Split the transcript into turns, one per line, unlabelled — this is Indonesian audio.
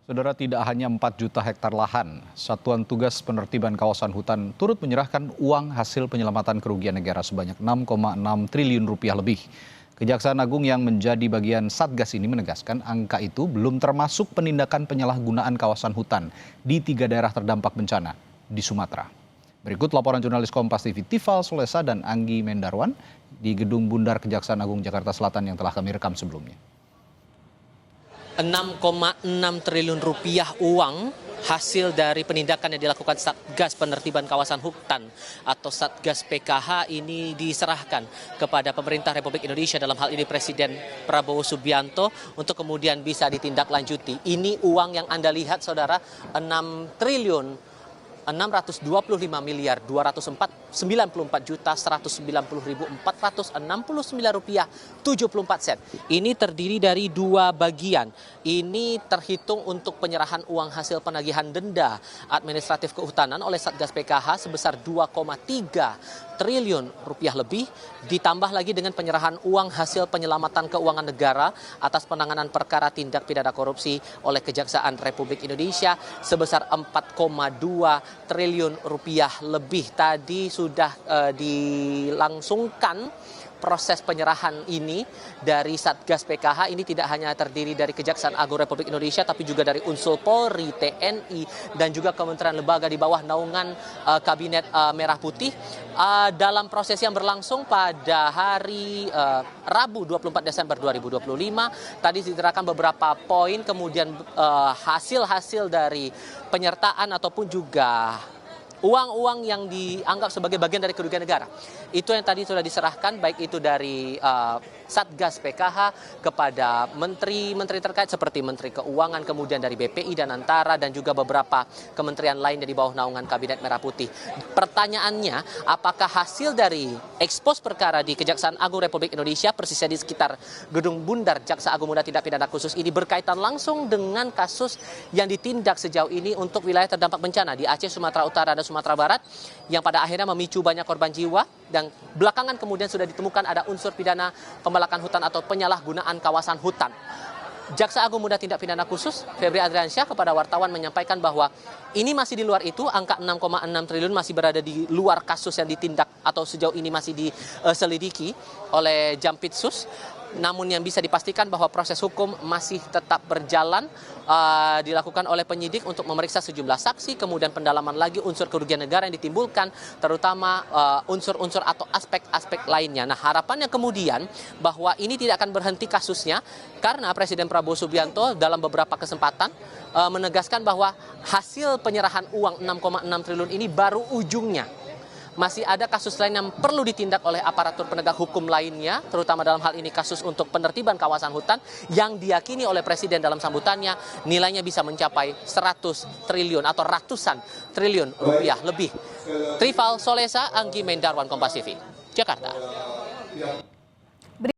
Saudara, tidak hanya 4 juta hektar lahan, Satuan Tugas Penertiban Kawasan Hutan turut menyerahkan uang hasil penyelamatan kerugian negara sebanyak 6,6 triliun rupiah lebih. Kejaksaan Agung yang menjadi bagian Satgas ini menegaskan angka itu belum termasuk penindakan penyalahgunaan kawasan hutan di 3 daerah terdampak bencana di Sumatera. Berikut laporan jurnalis Kompas TV Tifal Solesa dan Anggi Mendarwan di Gedung Bundar Kejaksaan Agung Jakarta Selatan yang telah kami rekam sebelumnya.
6,6 triliun rupiah uang hasil dari penindakan yang dilakukan Satgas Penertiban Kawasan Hutan atau Satgas PKH ini diserahkan kepada pemerintah Republik Indonesia, dalam hal ini Presiden Prabowo Subianto, untuk kemudian bisa ditindaklanjuti. Ini uang yang Anda lihat, saudara, 6 triliun 625 miliar 294 juta 190.469 rupiah 74 sen. Ini terdiri dari 2 bagian. Ini terhitung untuk penyerahan uang hasil penagihan denda administratif kehutanan oleh Satgas PKH sebesar 2,3 triliun rupiah lebih, ditambah lagi dengan penyerahan uang hasil penyelamatan keuangan negara atas penanganan perkara tindak pidana korupsi oleh Kejaksaan Republik Indonesia sebesar 4,2 triliun rupiah lebih. Tadi sudah dilangsungkan proses penyerahan ini dari Satgas PKH. Ini tidak hanya terdiri dari Kejaksaan Agung Republik Indonesia, tapi juga dari unsur Polri, TNI, dan juga kementerian lembaga di bawah naungan Kabinet Merah Putih. Dalam proses yang berlangsung pada hari Rabu 24 Desember 2025, tadi diterangkan beberapa poin, kemudian hasil-hasil dari penyertaan ataupun juga uang-uang yang dianggap sebagai bagian dari kerugian negara. Itu yang tadi sudah diserahkan, baik itu dari Satgas PKH kepada menteri-menteri terkait seperti Menteri Keuangan, kemudian dari BPI dan Antara, dan juga beberapa kementerian lain di bawah naungan Kabinet Merah Putih. Pertanyaannya, apakah hasil dari ekspos perkara di Kejaksaan Agung Republik Indonesia, persisnya di sekitar Gedung Bundar Jaksa Agung Muda Tindak Pidana Khusus ini, berkaitan langsung dengan kasus yang ditindak sejauh ini untuk wilayah terdampak bencana di Aceh, Sumatera Utara, dan Sumatera Barat, yang pada akhirnya memicu banyak korban jiwa, dan belakangan kemudian sudah ditemukan ada unsur pidana pembalakan hutan atau penyalahgunaan kawasan hutan. Jaksa Agung Muda Tindak Pidana Khusus Febri Adriansyah kepada wartawan menyampaikan bahwa ini masih di luar itu, angka 6,6 triliun masih berada di luar kasus yang ditindak atau sejauh ini masih diselidiki oleh Jampitsus. Namun yang bisa dipastikan bahwa proses hukum masih tetap berjalan, dilakukan oleh penyidik untuk memeriksa sejumlah saksi, kemudian pendalaman lagi unsur kerugian negara yang ditimbulkan, terutama unsur-unsur atau aspek-aspek lainnya. Nah, harapannya kemudian bahwa ini tidak akan berhenti kasusnya, karena Presiden Prabowo Subianto dalam beberapa kesempatan menegaskan bahwa hasil penyerahan uang 6,6 triliun ini baru ujungnya. Masih ada kasus lain yang perlu ditindak oleh aparatur penegak hukum lainnya, terutama dalam hal ini kasus untuk penertiban kawasan hutan yang diyakini oleh Presiden dalam sambutannya nilainya bisa mencapai 100 triliun atau ratusan triliun rupiah lebih. Tifal Solesa, Anggi Mendarwan, Kompas TV, Jakarta.